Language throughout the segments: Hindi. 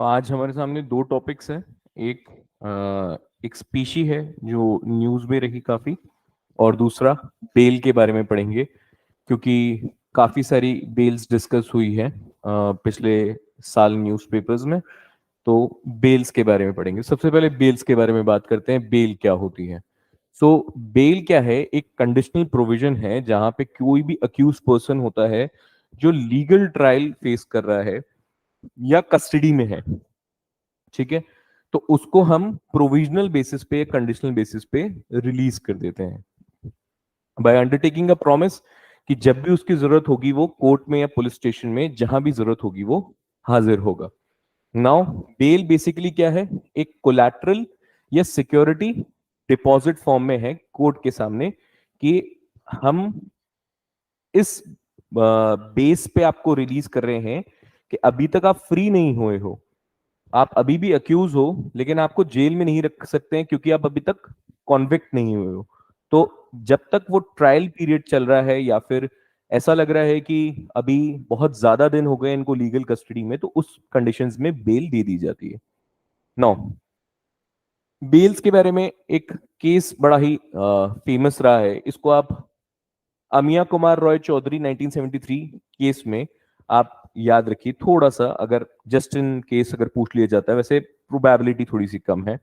आज हमारे सामने दो टॉपिक्स हैं। एक एक स्पीशी है जो न्यूज़ में रही काफी, और दूसरा बेल के बारे में पढ़ेंगे, क्योंकि काफी सारी बेल्स डिस्कस हुई है पिछले साल न्यूज़पेपर्स में। तो बेल्स के बारे में पढ़ेंगे। सबसे पहले बेल्स के बारे में बात करते हैं। बेल क्या होती है? बेल क्या है? एक कंडीशनल प्रोविजन है जहां पे कोई भी अक्यूज पर्सन होता है जो लीगल ट्रायल फेस कर रहा है या कस्टडी में है, ठीक है, तो उसको हम प्रोविजनल बेसिस पे, कंडीशनल बेसिस पे रिलीज कर देते हैं बाय अंडरटेकिंग अ प्रॉमिस कि जब भी उसकी जरूरत होगी वो कोर्ट में या पुलिस स्टेशन में जहां भी जरूरत होगी वो हाजिर होगा। नाउ बेल बेसिकली क्या है? एक कोलैटरल या सिक्योरिटी डिपॉजिट फॉर्म में है कोर्ट के सामने कि हम इस बेस पे आपको रिलीज कर रहे हैं कि अभी तक आप फ्री नहीं हुए हो, आप अभी भी अक्यूज हो, लेकिन आपको जेल में नहीं रख सकते हैं क्योंकि आप अभी तक कॉन्विक्ट नहीं हुए हो। तो जब तक वो ट्रायल पीरियड चल रहा है या फिर ऐसा लग रहा है कि अभी बहुत ज्यादा दिन हो गए इनको लीगल कस्टडी में, तो उस कंडीशंस में बेल दे दी जाती है। नौ बेल्स के बारे में एक केस बड़ा ही फेमस रहा है। इसको आप अमिया कुमार रॉय चौधरी 1973 केस में आप याद रखिए थोड़ा सा, अगर जस्ट इन केस अगर पूछ लिया जाता है, वैसे प्रोबेबिलिटी थोड़ी सी कम है।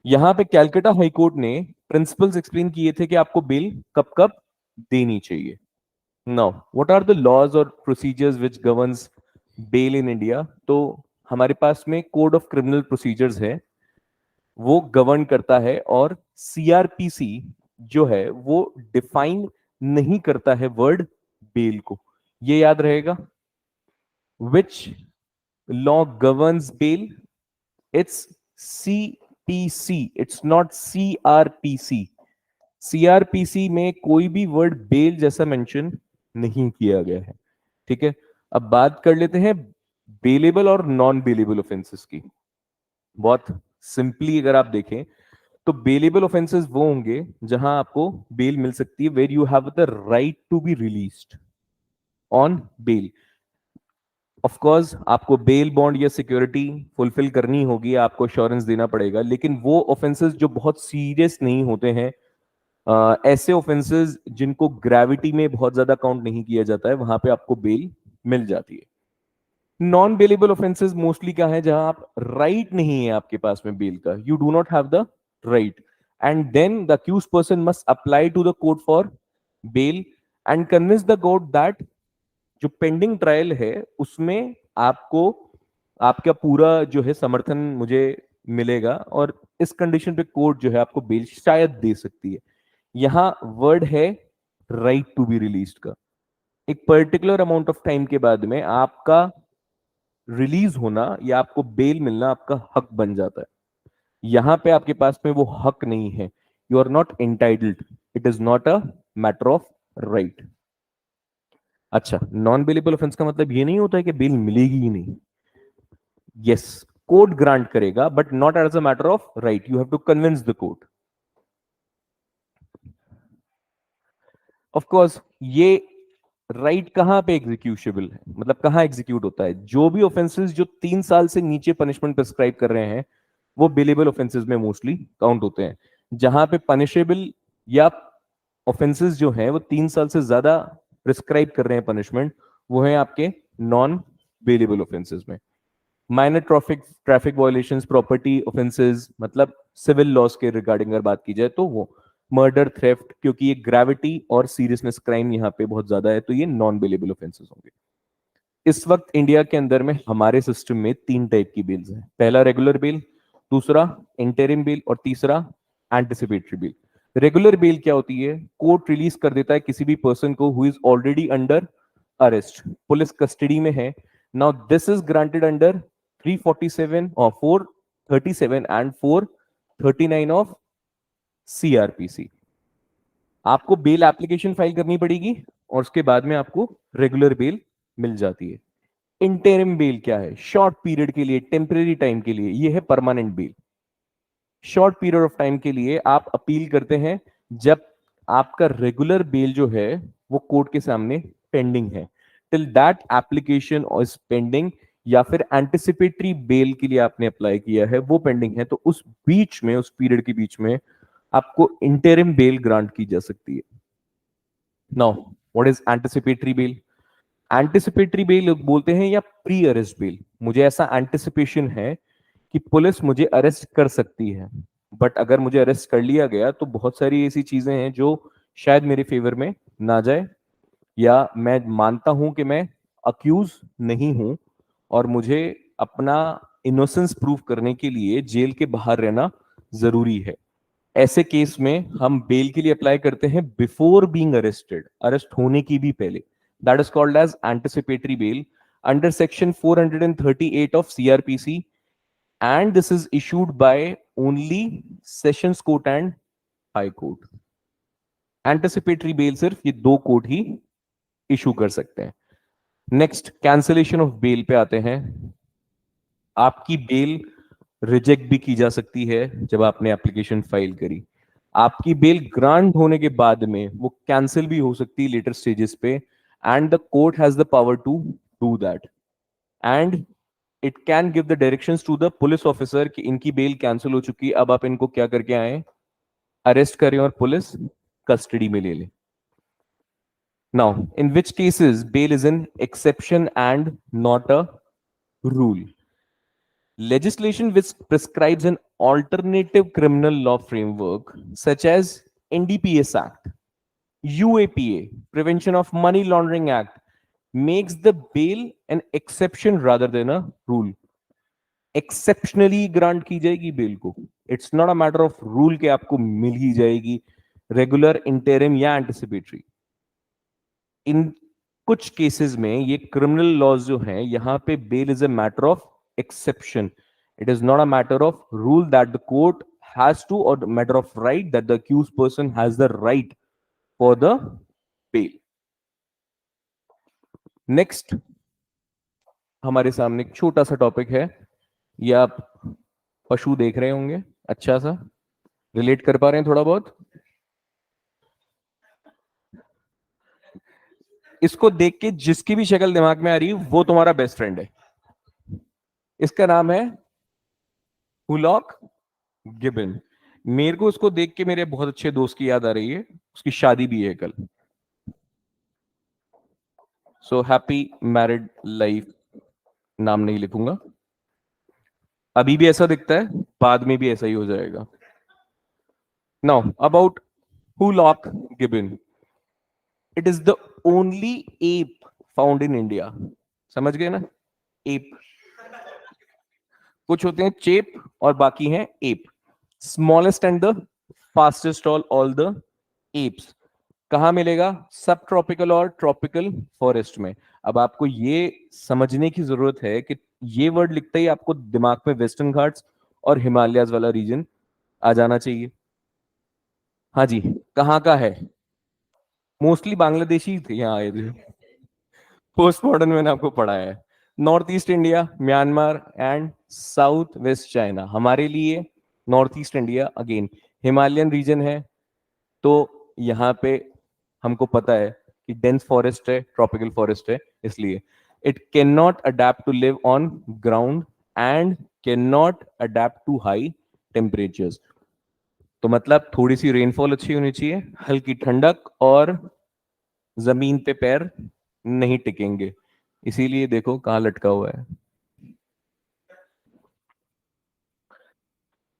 यहां पे कैलकाटा हाई कोर्ट ने प्रिंसिपल्स एक्सप्लेन किए थे कि आपको बेल कब कब देनी चाहिए। Now what are the laws और procedures which governs bail in India? तो हमारे पास में कोड ऑफ क्रिमिनल प्रोसीजर्स है, वो गवर्न करता है, और सीआरपीसी जो है वो डिफाइन नहीं करता है वर्ड बेल को। ये याद रहेगा। Which law governs bail? It's CPC, it's not CrPC. CrPC में कोई भी वर्ड बेल जैसा मेंशन नहीं किया गया है, ठीक है। अब बात कर लेते हैं बेलेबल और नॉन बेलेबल ऑफेंसेस की। बहुत सिंपली अगर आप देखें तो बेलेबल ऑफेंसेस वो होंगे जहां आपको बेल मिल सकती है, where you have the right to be released on bail. Of course आपको बेल बॉन्ड या सिक्योरिटी फुलफिल करनी होगी, आपको श्योरेंस देना पड़ेगा, लेकिन वो ऑफेंसेस जो बहुत सीरियस नहीं होते हैं, ऐसे ऑफेंसेस जिनको ग्रेविटी में बहुत ज्यादा काउंट नहीं किया जाता है, वहां पे आपको बेल मिल जाती है। नॉन बेलेबल ऑफेंसेस मोस्टली क्या है? जहां आप राइट नहीं है आपके पास में बेल का, you do not have the right, and then the accused person must apply to the court for bail and convince the court that जो पेंडिंग ट्रायल है उसमें आपको आपका पूरा जो है समर्थन मुझे मिलेगा, और इस कंडीशन पे कोर्ट जो है आपको बेल शायद दे सकती है। यहां वर्ड है राइट टू बी रिलीज का। एक पर्टिकुलर अमाउंट ऑफ टाइम के बाद में आपका रिलीज होना या आपको बेल मिलना आपका हक बन जाता है। यहां पे आपके पास में वो हक नहीं है। You are not entitled, it is not a matter of right. अच्छा, नॉन बेलेबल ऑफेंस का मतलब ये नहीं होता है कि बेल मिलेगी ही नहीं। यस, कोर्ट ग्रांट करेगा, but not as a matter of right, you have to convince the court. Of course ये राइट कहां पे एग्जीक्यूशेबल है, मतलब कहां एग्जीक्यूट होता है? जो भी ऑफेंसेस जो 3 साल से नीचे पनिशमेंट प्रिस्क्राइब कर रहे हैं वो बेलेबल ऑफेंसेस में मोस्टली काउंट होते हैं। जहां पे पनिशेबल या ऑफेंसेस जो हैं वो 3 साल से ज्यादा प्रिस्क्राइब कर रहे हैं पनिशमेंट, वो है आपके नॉन बेलेबल ऑफेंसेस में। Minor traffic traffic violations, property offences, मतलब सिविल लॉस के रिगार्डिंग अगर बात की जाए तो वो मर्डर, थेफ्ट, क्योंकि ये ग्रेविटी और सीरियसनेस क्राइम यहाँ पे बहुत ज्यादा है, तो ये नॉन बेलेबल ऑफेंसेस होंगे। इस वक्त इंडिया के अंदर में हमारे सिस्टम में 3 टाइप की बेल्स हैं। पहला रेगुलर बेल, दूसरा इंटरिम बेल, और तीसरा एंटिसिपेटरी बेल। रेगुलर बेल क्या होती है? कोर्ट रिलीज कर देता है किसी भी पर्सन को who is already under arrest, police custody में है। Now this is granted under 347 और 437 एंड 439 ऑफ सीआरपीसी। आपको बेल एप्लीकेशन फाइल करनी पड़ेगी और उसके बाद में आपको रेगुलर बेल मिल जाती है। इंटरिम बेल क्या है? शॉर्ट पीरियड के लिए, टेम्परेरी टाइम के लिए। ये है permanent bail. Short period of time के लिए आप अपील करते हैं जब आपका रेगुलर बेल जो है वो कोर्ट के सामने पेंडिंग है। Till that application is pending, या फिर एंटिसिपेटरी बेल के लिए आपने अप्लाई किया है वो पेंडिंग है, तो उस बीच में, उस पीरियड के बीच में आपको इंटरिम बेल ग्रांट की जा सकती है। Now what is anticipatory bell? Anticipatory bell बोलते हैं या प्री अरेस्ट बेल। मुझे ऐसा एंटिसिपेशन है कि पुलिस मुझे अरेस्ट कर सकती है, बट अगर मुझे अरेस्ट कर लिया गया तो बहुत सारी ऐसी चीजें हैं जो शायद मेरे फेवर में ना जाए, या मैं मानता हूं कि मैं अक्यूज नहीं हूं और मुझे अपना इनोसेंस प्रूव करने के लिए जेल के बाहर रहना जरूरी है। ऐसे केस में हम बेल के लिए अप्लाई करते हैं बिफोर बीइंग अरेस्टेड, अरेस्ट होने की भी पहले। That is called as anticipatory bail under section 438 of CrPC, and this is issued by only sessions court and high court. Anticipatory bail सिर्फ ये दो कोर्ट ही इशू कर सकते हैं। नेक्स्ट, कैंसिलेशन ऑफ बेल पे आते हैं। आपकी बेल रिजेक्ट भी की जा सकती है जब आपने एप्लीकेशन फाइल करी। आपकी बेल ग्रांट होने के बाद में वो कैंसिल भी हो सकती है लेटर स्टेजेस पे, and the court has the power to do that, and it can give the directions to the police officer कि इनकी बेल कैंसिल हो चुकी है, अब आप इनको क्या करके आए, अरेस्ट करें और पुलिस कस्टडी में ले ले। Now in which cases bail is an exception and not a rule. Legislation which prescribes an alternative criminal law framework, such as NDPS Act, UAPA, Prevention of Money Laundering Act, makes the bail an exception rather than a rule. Exceptionally grant की जाएगी बेल को. It's not a matter of rule कि आपको मिल ही जाएगी, regular, interim या anticipatory. इन कुछ केसेस में ये क्रिमिनल लॉज जो हैं यहां पे bail is a matter of exception. It is not a matter of rule that the court has to, और matter of right that the accused person has the right for the bail. Next हमारे सामने एक छोटा सा टॉपिक है. ये आप पशु देख रहे होंगे, अच्छा सा रिलेट कर पा रहे हैं थोड़ा बहुत. इसको देख के जिसकी भी शक्ल दिमाग में आ रही है वो तुम्हारा बेस्ट फ्रेंड है. इसका नाम है हुलॉक गिबन. मेरे को उसको देख के मेरे बहुत अच्छे दोस्त की याद आ रही है, उसकी शादी भी है कल. So happy married life. नाम नहीं लिखूंगा, अभी भी ऐसा दिखता है, बाद में भी ऐसा ही हो जाएगा. Now about hoolock gibbon. It is the only app found in India. समझ गए ना? एप, कुछ होते हैं चेप और बाकी हैं app. Smallest and the fastest all the apps. कहां मिलेगा? सब ट्रॉपिकल और ट्रॉपिकल फॉरेस्ट में. अब आपको ये समझने की जरूरत है कि ये वर्ड लिखते ही आपको दिमाग में वेस्टर्न घाट्स और हिमालयाज वाला रीजन आ जाना चाहिए. हाँ जी, कहाँ का है? मोस्टली बांग्लादेशी थे यहाँ आए थे. पोस्ट मॉडर्न मैंने आपको पढ़ाया है. North east India, Myanmar and south west China. हमारे लिए north east India again Himalayan region है, तो यहाँ पे हमको पता है कि डेंस फॉरेस्ट है, ट्रॉपिकल फॉरेस्ट है, इसलिए it can not adapt to live on ground and can not adapt to high temperatures. तो मतलब थोड़ी सी रेनफॉल अच्छी होनी चाहिए, हल्की ठंडक, और जमीन पे पैर नहीं टिकेंगे. इसीलिए देखो कहाँ लटका हुआ है.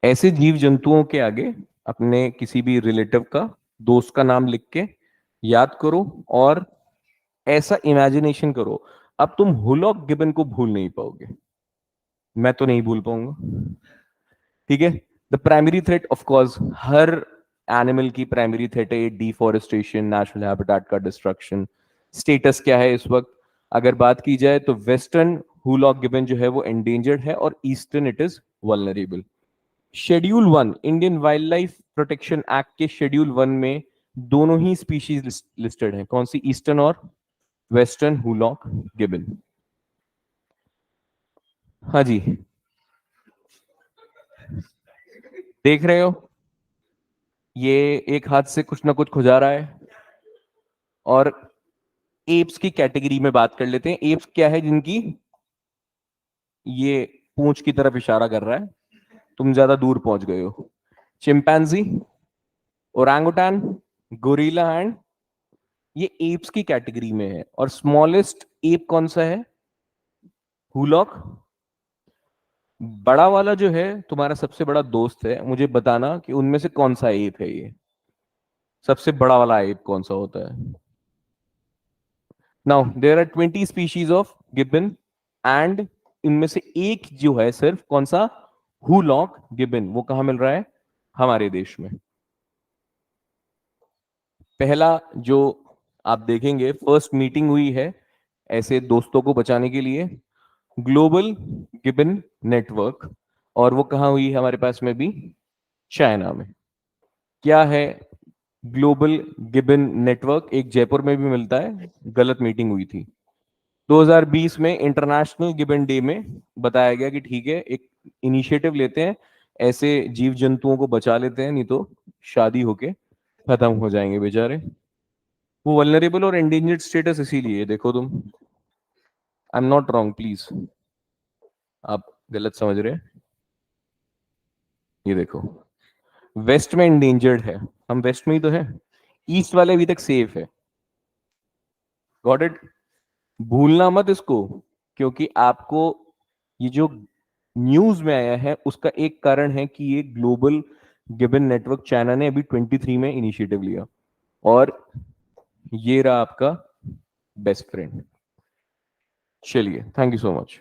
ऐसे जीव जंतुओं के आगे अपने किसी भी रिलेटिव का, दोस्त का नाम लिख के याद करो और ऐसा इमेजिनेशन करो. अब तुम हुलॉक गिबन को भूल नहीं पाओगे, मैं तो नहीं भूल पाऊंगा. ठीक है. The primary threat of course her animal की प्राइमरी थ्रेट है डिफॉरेस्टेशन, नेशनल हैबिटेट का डिस्ट्रक्शन. स्टेटस क्या है इस वक्त? अगर बात की जाए तो वेस्टर्न हुलॉक गिबन जो है वो एंडेंजर्ड है और eastern it is vulnerable. Schedule 1 Indian wild life protection act के शेड्यूल 1 में दोनों ही स्पीशीज लिस्टेड हैं. कौन सी? ईस्टर्न और वेस्टर्न हुलॉक गिबन. हाँ जी, देख रहे हो ये एक हाथ से कुछ ना कुछ खुजा रहा है. और एप्स की कैटेगरी में बात कर लेते हैं. एप्स क्या है? जिनकी ये पूंछ की तरफ इशारा कर रहा है, तुम ज्यादा दूर पहुंच गए हो। चिंपैंजी, ओरंगुटान, गोरिल्ला एंड, ये एप्स की कैटेगरी में है। और स्मॉलेस्ट एप कौन सा है? हुलॉक। बड़ा वाला जो है तुम्हारा सबसे बड़ा दोस्त है, मुझे बताना कि उनमें से कौन सा एप है ये, सबसे बड़ा वाला एप कौन सा होता है? Now there are 20 species of gibbon and इनमें से एक जो है सिर्फ कौन सा? Hoolock gibbon. वो कहां मिल रहा है? हमारे देश में। पहला जो आप देखेंगे, फर्स्ट मीटिंग हुई है ऐसे दोस्तों को बचाने के लिए, ग्लोबल गिबन नेटवर्क। और वो कहां हुई है हमारे पास में भी? चाइना में। क्या है ग्लोबल गिबन नेटवर्क? एक जयपुर में भी मिलता है, गलत मीटिंग हुई थी। 2020 में इंटरनेशनल गिबन डे में बताया गया कि ठीक है, एक इनिशिएटिव लेते हैं, ऐसे जीव जंतुओं को बचा लेते हैं, नहीं तो शादी होके खत्म हो जाएंगे बेचारे। वो वल्नरेबल और एंडेंजर्ड स्टेटस इसीलिए है, देखो तुम। I am not wrong please, आप गलत समझ रहे हैं। ये देखो, वेस्ट में एंडेंजर्ड है, हम वेस्ट में ही तो है, ईस्ट वाले अभी तक सेफ है। Got it? भूलना मत इसको, क्योंकि आपको ये जो न्यूज में आया है उसका एक कारण है कि ये ग्लोबल गिबन नेटवर्क चाइना ने अभी 23 में इनिशिएटिव लिया। और ये रहा आपका बेस्ट फ्रेंड। चलिए, थैंक यू सो मच।